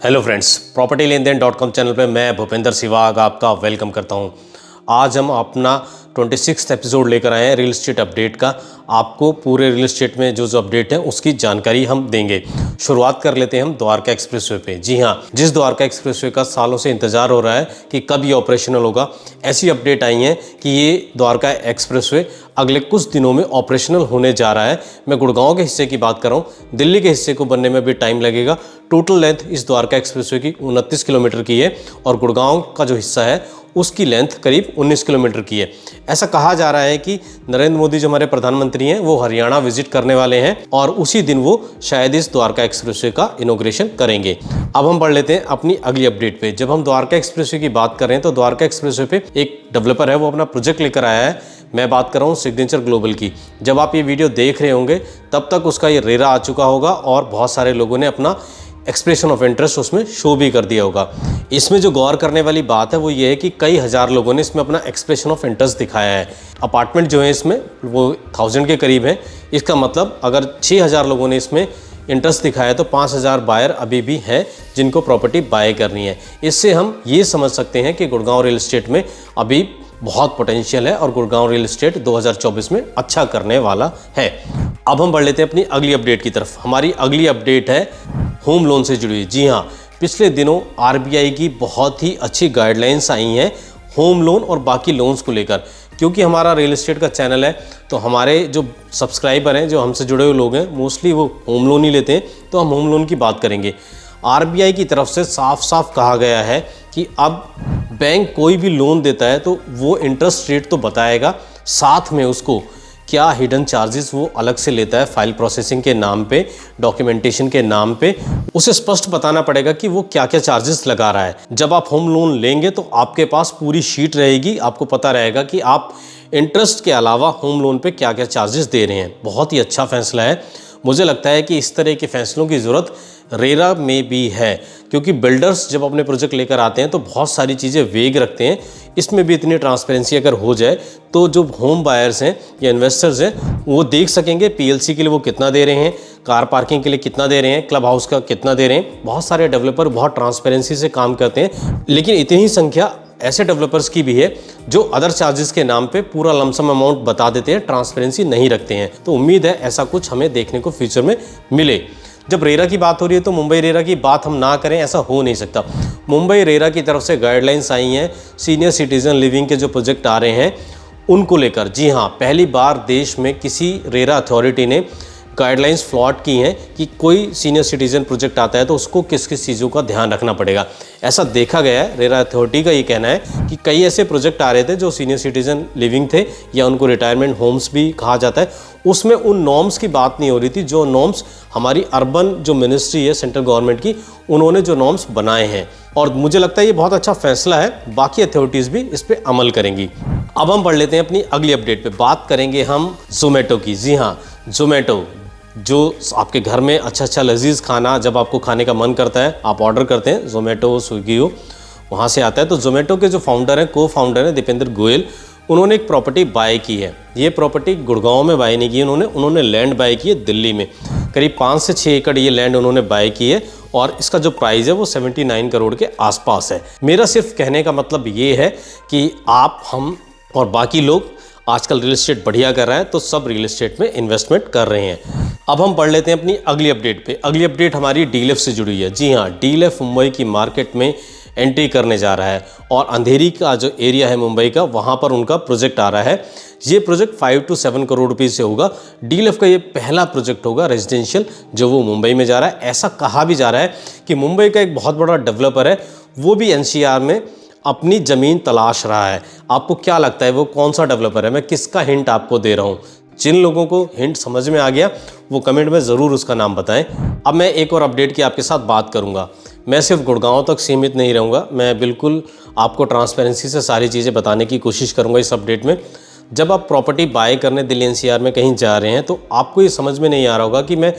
Hello friends, property लेन then .com channel पे मैं भूपेंद्र सिवाग आपका वेलकम करता हूं। आज हम अपना 26वां एपिसोड लेकर आए हैं रियल एस्टेट अपडेट का। आपको पूरे रियल एस्टेट में जो अपडेट है उसकी जानकारी हम देंगे। शुरुआत कर लेते हैं हम द्वारका एक्सप्रेसवे पे। जी हाँ, जिस द्वारका एक्सप्रेसवे का सालों से इंतजार हो रहा है कि कब ये ऑपरेशनल होगा, ऐसी अपडेट आई है कि ये द्वारका एक्सप्रेसवे अगले कुछ दिनों में ऑपरेशनल होने जा रहा है। मैं गुड़गांव के हिस्से की बात कर रहा हूँ, दिल्ली के हिस्से को बनने में भी टाइम लगेगा। टोटल लेंथ इस द्वारका एक्सप्रेसवे की 29 किलोमीटर की है और गुड़गांव का जो हिस्सा है उसकी लेंथ करीब 19 किलोमीटर की है। ऐसा कहा जा रहा है कि नरेंद्र मोदी जो हमारे प्रधानमंत्री हैं वो हरियाणा विजिट करने वाले हैं और उसी दिन वो शायद इस द्वारका एक्सप्रेसवे का इनॉग्रेशन करेंगे। अब हम बढ़ लेते हैं अपनी अगली अपडेट पे। जब हम द्वारका एक्सप्रेसवे की बात कर रहे हैं तो द्वारका एक्सप्रेसवे पे एक डेवलपर है, वो अपना प्रोजेक्ट लेकर आया है। मैं बात कर रहा हूँ सिग्नेचर ग्लोबल की। जब आप ये वीडियो देख रहे होंगे तब तक उसका ये रेरा आ चुका होगा और बहुत सारे लोगों ने अपना एक्सप्रेशन ऑफ इंटरेस्ट उसमें शो भी कर दिया होगा। इसमें जो गौर करने वाली बात है वो ये है कि कई हज़ार लोगों ने इसमें अपना एक्सप्रेशन ऑफ इंटरेस्ट दिखाया है। अपार्टमेंट जो है इसमें वो 1000 के करीब है। इसका मतलब अगर 6000 लोगों ने इसमें इंटरेस्ट दिखाया है तो 5000 बायर अभी भी हैं जिनको प्रॉपर्टी बाय करनी है। इससे हम ये समझ सकते हैं कि गुड़गांव रियल एस्टेट में अभी बहुत पोटेंशियल है और गुड़गांव रियल एस्टेट 2024 में अच्छा करने वाला है। अब हम बढ़ लेते हैं अपनी अगली अपडेट की तरफ। हमारी अगली अपडेट है होम लोन से जुड़ी हुई। जी हाँ, पिछले दिनों आरबीआई की बहुत ही अच्छी गाइडलाइंस आई हैं होम लोन और बाकी लोन्स को लेकर। क्योंकि हमारा रियल एस्टेट का चैनल है तो हमारे जो सब्सक्राइबर हैं, जो हमसे जुड़े हुए लोग हैं, मोस्टली वो होम लोन ही लेते हैं, तो हम होम लोन की बात करेंगे। आरबीआई की तरफ से साफ साफ कहा गया है कि अब बैंक कोई भी लोन देता है तो वो इंटरेस्ट रेट तो बताएगा, साथ में उसको क्या हिडन चार्जेस वो अलग से लेता है फाइल प्रोसेसिंग के नाम पे, डॉक्यूमेंटेशन के नाम पे, उसे स्पष्ट बताना पड़ेगा कि वो क्या क्या चार्जेस लगा रहा है। जब आप होम लोन लेंगे तो आपके पास पूरी शीट रहेगी, आपको पता रहेगा कि आप इंटरेस्ट के अलावा होम लोन पे क्या क्या चार्जेस दे रहे हैं। बहुत ही अच्छा फैसला है। मुझे लगता है कि इस तरह के फैसलों की ज़रूरत रेरा में भी है, क्योंकि बिल्डर्स जब अपने प्रोजेक्ट लेकर आते हैं तो बहुत सारी चीज़ें वेग रखते हैं। इसमें भी इतनी ट्रांसपेरेंसी अगर हो जाए तो जो होम बायर्स हैं या इन्वेस्टर्स हैं वो देख सकेंगे पीएलसी के लिए वो कितना दे रहे हैं, कार पार्किंग के लिए कितना दे रहे हैं, क्लब हाउस का कितना दे रहे हैं। बहुत सारे डेवलपर बहुत ट्रांसपेरेंसी से काम करते हैं, लेकिन इतनी ही संख्या ऐसे डेवलपर्स की भी है जो अदर चार्जेस के नाम पे पूरा लमसम अमाउंट बता देते हैं, ट्रांसपेरेंसी नहीं रखते हैं। तो उम्मीद है ऐसा कुछ हमें देखने को फ्यूचर में मिले। जब रेरा की बात हो रही है तो मुंबई रेरा की बात हम ना करें, ऐसा हो नहीं सकता। मुंबई रेरा की तरफ से गाइडलाइंस आई हैं सीनियर सिटीजन लिविंग के जो प्रोजेक्ट आ रहे हैं उनको लेकर। जी हाँ, पहली बार देश में किसी रेरा अथॉरिटी ने गाइडलाइंस फ्लॉट की हैं कि कोई सीनियर सिटीजन प्रोजेक्ट आता है तो उसको किस किस चीज़ों का ध्यान रखना पड़ेगा। ऐसा देखा गया है, रेरा अथॉरिटी का ये कहना है कि कई ऐसे प्रोजेक्ट आ रहे थे जो सीनियर सिटीजन लिविंग थे या उनको रिटायरमेंट होम्स भी कहा जाता है, उसमें उन नॉर्म्स की बात नहीं हो रही थी जो नॉर्म्स हमारी अर्बन जो मिनिस्ट्री है सेंट्रल गवर्नमेंट की, उन्होंने जो नॉर्म्स बनाए हैं। और मुझे लगता है ये बहुत अच्छा फैसला है, बाकी अथॉरिटीज़ भी इस पर अमल करेंगी। अब हम बढ़ लेते हैं अपनी अगली अपडेट पे। बात करेंगे हम जोमेटो की। जी हाँ, जोमेटो जो आपके घर में अच्छा लजीज खाना जब आपको खाने का मन करता है आप ऑर्डर करते हैं, जोमेटो स्विगी हो वहाँ से आता है। तो जोमेटो के जो फाउंडर हैं, को फाउंडर हैं दीपेंद्र गोयल, उन्होंने एक प्रॉपर्टी बाय की है। ये प्रॉपर्टी गुड़गांव में बाय नहीं की उन्होंने लैंड बाय की है दिल्ली में। करीब 5 से 6 एकड़ ये लैंड उन्होंने बाय की है और इसका जो प्राइस है वो 79 करोड़ के आसपास है। मेरा सिर्फ कहने का मतलब ये है कि आप, हम और बाकी लोग आजकल रियल एस्टेट बढ़िया कर रहा है तो सब रियल एस्टेट में इन्वेस्टमेंट कर रहे हैं। अब हम पढ़ लेते हैं अपनी अगली अपडेट पे। अगली अपडेट हमारी डीएलएफ से जुड़ी है। जी हाँ, डीएलएफ मुंबई की मार्केट में एंट्री करने जा रहा है और अंधेरी का जो एरिया है मुंबई का, वहाँ पर उनका प्रोजेक्ट आ रहा है। ये प्रोजेक्ट 5 to 7 करोड़ रुपये से होगा। डीएलएफ का ये पहला प्रोजेक्ट होगा रेजिडेंशियल जो वो मुंबई में जा रहा है। ऐसा कहा भी जा रहा है कि मुंबई का एक बहुत बड़ा डेवलपर है, वो भी एनसीआर में अपनी ज़मीन तलाश रहा है। आपको क्या लगता है वो कौन सा डेवलपर है? मैं किसका हिंट आपको दे रहा हूँ? जिन लोगों को हिंट समझ में आ गया वो कमेंट में ज़रूर उसका नाम बताएं। अब मैं एक और अपडेट की आपके साथ बात करूँगा। मैं सिर्फ गुड़गांव तक सीमित नहीं रहूँगा, मैं बिल्कुल आपको ट्रांसपेरेंसी से सारी चीज़ें बताने की कोशिश करूँगा इस अपडेट में। जब आप प्रॉपर्टी बाय करने दिल्ली एनसीआर में कहीं जा रहे हैं तो आपको ये समझ में नहीं आ रहा होगा कि मैं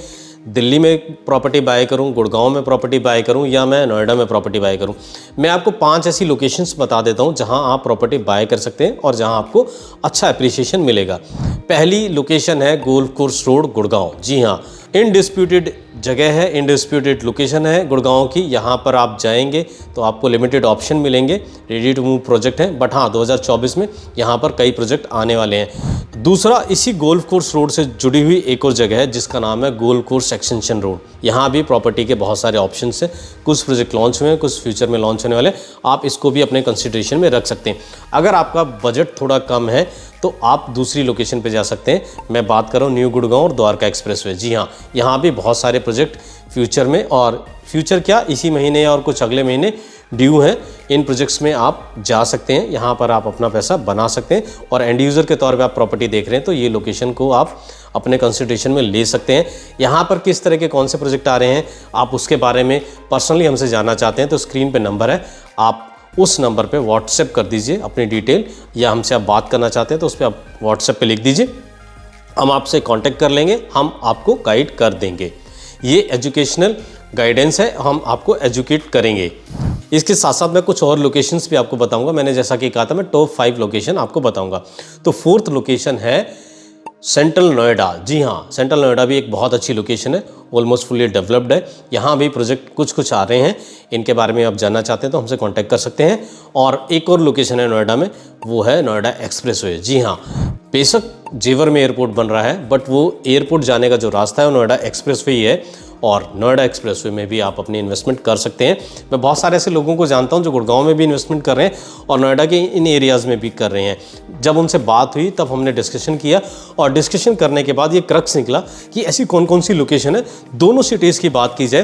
दिल्ली में प्रॉपर्टी बाय करूं, गुड़गांव में प्रॉपर्टी बाय करूं या मैं नोएडा में प्रॉपर्टी बाय करूं। मैं आपको 5 ऐसी लोकेशंस बता देता हूं जहां आप प्रॉपर्टी बाय कर सकते हैं और जहां आपको अच्छा एप्रिसिएशन मिलेगा। पहली लोकेशन है गोल्फ कोर्स रोड गुड़गांव। जी हाँ, इनडिस्प्यूटेड जगह है, इनडिस्प्यूटेड लोकेशन है गुड़गांव की। यहाँ पर आप जाएंगे तो आपको लिमिटेड ऑप्शन मिलेंगे, रेडी टू मूव प्रोजेक्ट है। बट हाँ, 2024 में यहाँ पर कई प्रोजेक्ट आने वाले हैं। दूसरा, इसी गोल्फ कोर्स रोड से जुड़ी हुई एक और जगह है जिसका नाम है गोल्फ कोर्स एक्सटेंशन रोड। यहाँ भी प्रॉपर्टी के बहुत सारे ऑप्शन है, कुछ प्रोजेक्ट लॉन्च हुए हैं, कुछ फ्यूचर में लॉन्च होने वाले। आप इसको भी अपने कंसिडरेशन में रख सकते हैं। अगर आपका बजट थोड़ा कम है तो आप दूसरी लोकेशन पे जा सकते हैं। मैं बात कर रहा हूँ न्यू गुड़गांव और द्वारका एक्सप्रेसवे। जी हाँ, यहाँ भी बहुत सारे प्रोजेक्ट फ्यूचर में, और फ्यूचर क्या, इसी महीने और कुछ अगले महीने ड्यू हैं। इन प्रोजेक्ट्स में आप जा सकते हैं, यहाँ पर आप अपना पैसा बना सकते हैं। और एंड यूज़र के तौर पे आप प्रॉपर्टी देख रहे हैं तो ये लोकेशन को आप अपने कंसिडरेशन में ले सकते हैं। यहाँ पर किस तरह के कौन से प्रोजेक्ट आ रहे हैं, आप उसके बारे में पर्सनली हमसे जानना चाहते हैं तो स्क्रीन पर नंबर है, आप उस नंबर पे व्हाट्सएप कर दीजिए अपनी डिटेल, या हमसे आप बात करना चाहते हैं तो उस पर आप व्हाट्सएप पे लिख दीजिए, हम आपसे कांटेक्ट कर लेंगे, हम आपको गाइड कर देंगे। ये एजुकेशनल गाइडेंस है, हम आपको एजुकेट करेंगे। इसके साथ साथ मैं कुछ और लोकेशंस भी आपको बताऊंगा। मैंने जैसा कि कहा था मैं टॉप 5 लोकेशन आपको बताऊंगा। तो 4th लोकेशन है सेंट्रल नोएडा। जी हाँ, सेंट्रल नोएडा भी एक बहुत अच्छी लोकेशन है, ऑलमोस्ट फुली डेवलप्ड है। यहाँ भी प्रोजेक्ट कुछ आ रहे हैं, इनके बारे में आप जानना चाहते हैं तो हमसे कांटेक्ट कर सकते हैं। और एक और लोकेशन है नोएडा में, वो है नोएडा एक्सप्रेसवे। जी हाँ, बेशक जेवर में एयरपोर्ट बन रहा है बट वो एयरपोर्ट जाने का जो रास्ता है वो नोएडा एक्सप्रेसवे ही है, और नोएडा एक्सप्रेसवे में भी आप अपनी इन्वेस्टमेंट कर सकते हैं। मैं बहुत सारे ऐसे लोगों को जानता हूं जो गुड़गांव में भी इन्वेस्टमेंट कर रहे हैं और नोएडा के इन एरियाज़ में भी कर रहे हैं। जब उनसे बात हुई तब हमने डिस्कशन किया, और डिस्कशन करने के बाद ये क्रक्स निकला कि ऐसी कौन कौन सी लोकेशन है, दोनों सिटीज़ की बात की जाए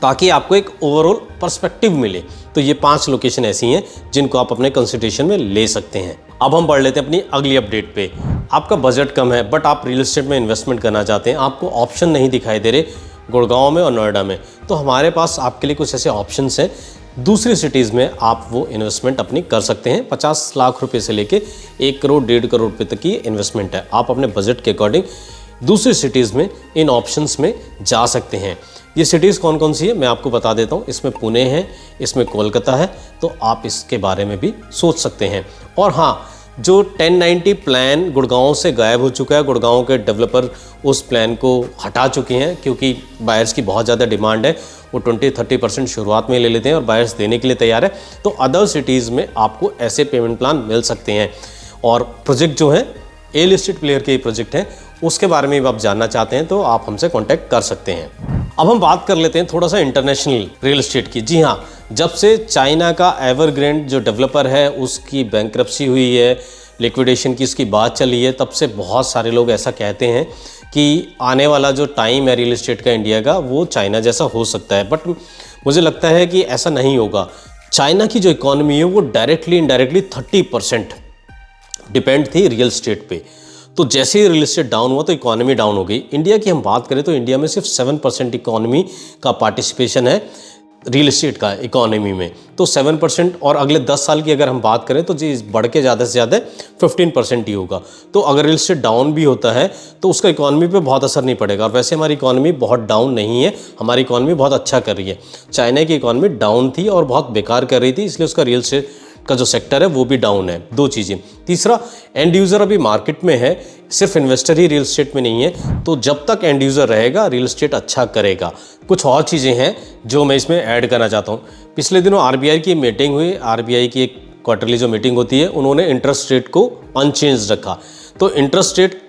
ताकि आपको एक ओवरऑल पर्सपेक्टिव मिले। तो ये 5 लोकेशन ऐसी हैं जिनको आप अपने कंसिडरेशन में ले सकते हैं। अब हम बढ़ लेते हैं अपनी अगली अपडेट पे। आपका बजट कम है बट आप रियल एस्टेट में इन्वेस्टमेंट करना चाहते हैं, आपको ऑप्शन नहीं दिखाई दे रहे गुड़गांव में और नोएडा में, तो हमारे पास आपके लिए कुछ ऐसे ऑप्शंस हैं। दूसरी सिटीज़ में आप वो इन्वेस्टमेंट अपनी कर सकते हैं। 50 लाख रुपए से लेके 1 करोड़ 1.5 करोड़ रुपए तक की इन्वेस्टमेंट है। आप अपने बजट के अकॉर्डिंग दूसरी सिटीज़ में इन ऑप्शंस में जा सकते हैं। ये सिटीज़ कौन कौन सी है मैं आपको बता देता हूँ। इसमें पुणे है, इसमें कोलकाता है, तो आप इसके बारे में भी सोच सकते हैं। और हाँ, जो 1090 प्लान गुड़गांव से गायब हो चुका है, गुड़गांव के डेवलपर उस प्लान को हटा चुके हैं क्योंकि बायर्स की बहुत ज़्यादा डिमांड है। वो 20-30% शुरुआत में ले लेते हैं और बायर्स देने के लिए तैयार है। तो अदर सिटीज़ में आपको ऐसे पेमेंट प्लान मिल सकते हैं। और प्रोजेक्ट जो है रियल एस्टेट प्लेयर के प्रोजेक्ट हैं, उसके बारे में भी आप जानना चाहते हैं तो आप हमसे कॉन्टैक्ट कर सकते हैं। अब हम बात कर लेते हैं थोड़ा सा इंटरनेशनल रियल एस्टेट की। जी हाँ, जब से चाइना का एवरग्रैंड जो डेवलपर है उसकी बैंक्रप्सी हुई है, लिक्विडेशन की इसकी बात चली है, तब से बहुत सारे लोग ऐसा कहते हैं कि आने वाला जो टाइम है रियल एस्टेट का इंडिया का वो चाइना जैसा हो सकता है। बट मुझे लगता है कि ऐसा नहीं होगा। चाइना की जो इकॉनमी है वो डायरेक्टली इनडायरेक्टली 30% डिपेंड थी रियल एस्टेट पे। तो जैसे ही रियल एस्टेट डाउन हुआ तो इकोनॉमी डाउन हो गई। इंडिया की हम बात करें तो इंडिया में सिर्फ 7% इकोनॉमी का पार्टिसिपेशन है रियल एस्टेट का इकोनॉमी में। तो 7%, और अगले 10 साल की अगर हम बात करें तो जी बढ़ के ज़्यादा से ज़्यादा 15% ही होगा। तो अगर रियल एस्टेट डाउन भी होता है तो उसका इकोनॉमी पे बहुत असर नहीं पड़ेगा। और वैसे हमारी इकोनॉमी बहुत डाउन नहीं है, हमारी इकोनॉमी बहुत अच्छा कर रही है। चाइना की इकोनॉमी डाउन थी और बहुत बेकार कर रही थी, इसलिए उसका रियल एस्टेट का जो सेक्टर है वो भी डाउन है। 2 चीज़ें। तीसरा, एंड यूज़र अभी मार्केट में है, सिर्फ इन्वेस्टर ही रियल एस्टेट में नहीं है। तो जब तक एंड यूज़र रहेगा रियल एस्टेट अच्छा करेगा। कुछ और चीज़ें हैं जो मैं इसमें ऐड करना चाहता हूँ। पिछले दिनों आरबीआई की मीटिंग हुई। आरबीआई की एक क्वार्टरली जो मीटिंग होती है, उन्होंने इंटरेस्ट रेट को अनचेंज रखा। तो इंटरेस्ट रेट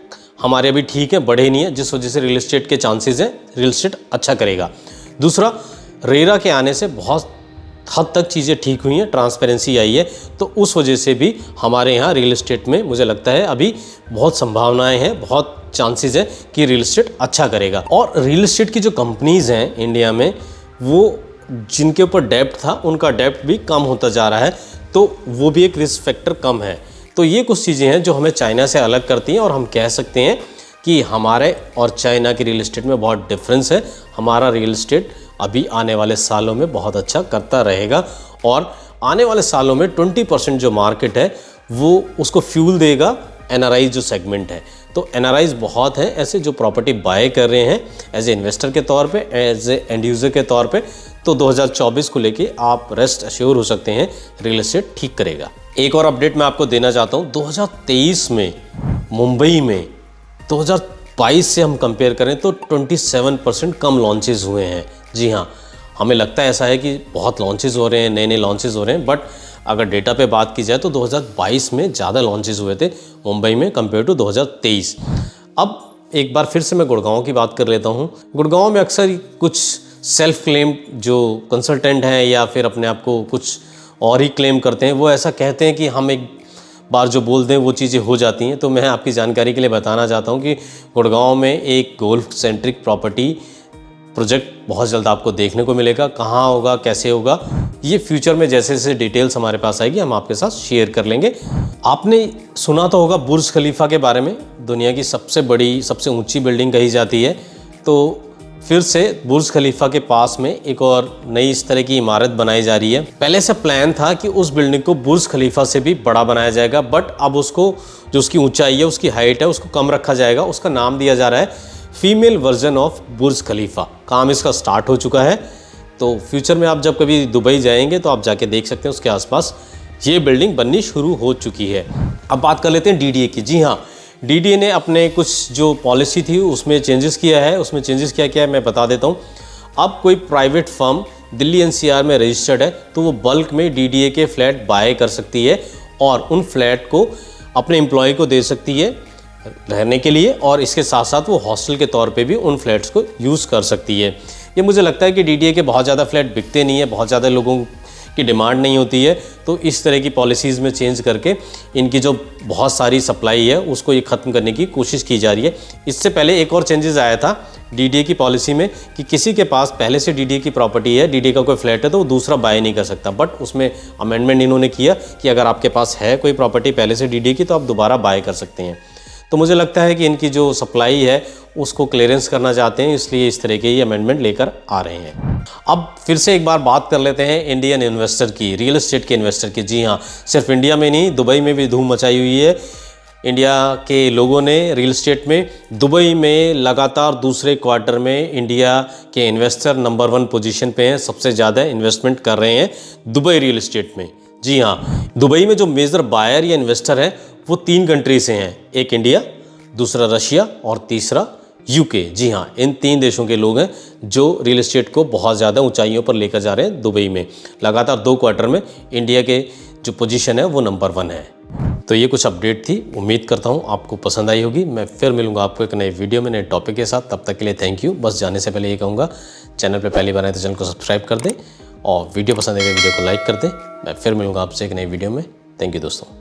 हमारे अभी ठीक है, बढ़े नहीं है, जिस वजह से रियल एस्टेट के चांसेस हैं रियल एस्टेट अच्छा करेगा। दूसरा, रेरा के आने से बहुत हद तक चीज़ें ठीक हुई हैं, ट्रांसपेरेंसी आई है, तो उस वजह से भी हमारे यहाँ रियल एस्टेट में मुझे लगता है अभी बहुत संभावनाएं हैं, बहुत चांसेस है कि रियल एस्टेट अच्छा करेगा। और रियल एस्टेट की जो कंपनीज़ हैं इंडिया में, वो जिनके ऊपर डेब्ट था उनका डेब्ट भी कम होता जा रहा है, तो वो भी एक रिस्क फैक्टर कम है। तो ये कुछ चीज़ें हैं जो हमें चाइना से अलग करती हैं, और हम कह सकते हैं कि हमारे और चाइना की रियल एस्टेट में बहुत डिफरेंस है। हमारा रियल एस्टेट अभी आने वाले सालों में बहुत अच्छा करता रहेगा, और आने वाले सालों में 20% जो मार्केट है वो उसको फ्यूल देगा एनआरआई जो सेगमेंट है। तो एनआरआईज बहुत हैं ऐसे जो प्रॉपर्टी बाय कर रहे हैं एज ए इन्वेस्टर के तौर पे, एज ए एंड यूज़र के तौर पे। तो 2024 को लेके आप रेस्ट अश्योर हो सकते हैं, रियल एस्टेट ठीक करेगा। एक और अपडेट मैं आपको देना चाहता हूँ। 2023 में मुंबई में 22 से हम कंपेयर करें तो 27% कम लॉन्चेस हुए हैं। जी हाँ, हमें लगता है ऐसा है कि बहुत लॉन्चेस हो रहे हैं, नए नए लॉन्चेस हो रहे हैं, बट अगर डेटा पे बात की जाए तो 2022 में ज़्यादा लॉन्चेस हुए थे मुंबई में कंपेयर टू 2023। अब एक बार फिर से मैं गुड़गांव की बात कर लेता हूँ। गुड़गांव में अक्सर कुछ सेल्फ क्लेम जो कंसल्टेंट हैं या फिर अपने आप को कुछ और ही क्लेम करते हैं, वो ऐसा कहते हैं कि हम एक बार जो बोल दें वो चीज़ें हो जाती हैं। तो मैं आपकी जानकारी के लिए बताना चाहता हूँ कि गुड़गांव में एक गोल्फ सेंट्रिक प्रॉपर्टी प्रोजेक्ट बहुत जल्द आपको देखने को मिलेगा। कहाँ होगा, कैसे होगा, ये फ्यूचर में जैसे जैसे डिटेल्स हमारे पास आएगी हम आपके साथ शेयर कर लेंगे। आपने सुना तो होगा बुर्ज खलीफा के बारे में, दुनिया की सबसे बड़ी, सबसे ऊंची बिल्डिंग कही जाती है। तो फिर से बुर्ज खलीफा के पास में एक और नई इस तरह की इमारत बनाई जा रही है। पहले से प्लान था कि उस बिल्डिंग को बुर्ज खलीफा से भी बड़ा बनाया जाएगा, बट अब उसको जो उसकी ऊंचाई है, उसकी हाइट है, उसको कम रखा जाएगा। उसका नाम दिया जा रहा है फीमेल वर्जन ऑफ बुर्ज खलीफा। काम इसका स्टार्ट हो चुका है। तो फ्यूचर में आप जब कभी दुबई जाएंगे तो आप जाके देख सकते हैं, उसके आसपास ये बिल्डिंग बननी शुरू हो चुकी है। अब बात कर लेते हैं डीडीए की। जी हाँ, डीडीए ने अपने कुछ जो पॉलिसी थी उसमें चेंजेस किया है। उसमें चेंजेस क्या है मैं बता देता हूँ। अब कोई प्राइवेट फर्म दिल्ली एनसीआर में रजिस्टर्ड है तो वो बल्क में डीडीए के फ्लैट बाय कर सकती है और उन फ्लैट को अपने एम्प्लॉय को दे सकती है रहने के लिए, और इसके साथ साथ वो हॉस्टल के तौर पे भी उन फ्लैट्स को यूज़ कर सकती है। ये मुझे लगता है कि डीडीए के बहुत ज़्यादा फ्लैट बिकते नहीं है, बहुत ज़्यादा लोगों की डिमांड नहीं होती है, तो इस तरह की पॉलिसीज़ में चेंज करके इनकी जो बहुत सारी सप्लाई है उसको ये ख़त्म करने की कोशिश की जा रही है। इससे पहले एक और चेंजेस आया था डीडीए की पॉलिसी में कि किसी के पास पहले से डीडीए की प्रॉपर्टी है, डीडीए का कोई फ्लैट है, तो वो दूसरा बाय नहीं कर सकता। बट उसमें अमेंडमेंट इन्होंने किया कि अगर आपके पास है कोई प्रॉपर्टी पहले से डीडीए की तो आप दोबारा बाय कर सकते हैं। तो मुझे लगता है कि इनकी जो सप्लाई है उसको क्लियरेंस करना चाहते हैं, इसलिए इस तरह के ये अमेंडमेंट लेकर आ रहे हैं। अब फिर से एक बार बात कर लेते हैं इंडियन इन्वेस्टर की, रियल एस्टेट के इन्वेस्टर की। जी हाँ, सिर्फ इंडिया में नहीं, दुबई में भी धूम मचाई हुई है। इंडिया के लोगों ने रियल एस्टेट में दुबई में लगातार दूसरे क्वार्टर में इंडिया के इन्वेस्टर नंबर 1 पोजीशन पे हैं, सबसे ज़्यादा इन्वेस्टमेंट कर रहे हैं दुबई रियल एस्टेट में। जी हाँ, दुबई में जो मेजर बायर या इन्वेस्टर हैं वो 3 कंट्री से हैं, एक इंडिया, दूसरा रशिया और तीसरा यूके। जी हाँ, इन 3 देशों के लोग हैं जो रियल एस्टेट को बहुत ज़्यादा ऊंचाइयों पर लेकर जा रहे हैं दुबई में। लगातार 2 क्वार्टर में इंडिया के जो पोजीशन है वो नंबर 1 है। तो ये कुछ अपडेट थी, उम्मीद करता हूँ आपको पसंद आई होगी। मैं फिर मिलूंगा आपको एक नए वीडियो में, नए टॉपिक के साथ। तब तक के लिए थैंक यू। बस जाने से पहले ये कहूँगा, चैनल पर पहली बार आए तो चैनल को सब्सक्राइब कर दें और वीडियो पसंद आएगा वीडियो को लाइक कर दें। मैं फिर मिलूंगा आपसे एक नई वीडियो में। थैंक यू दोस्तों।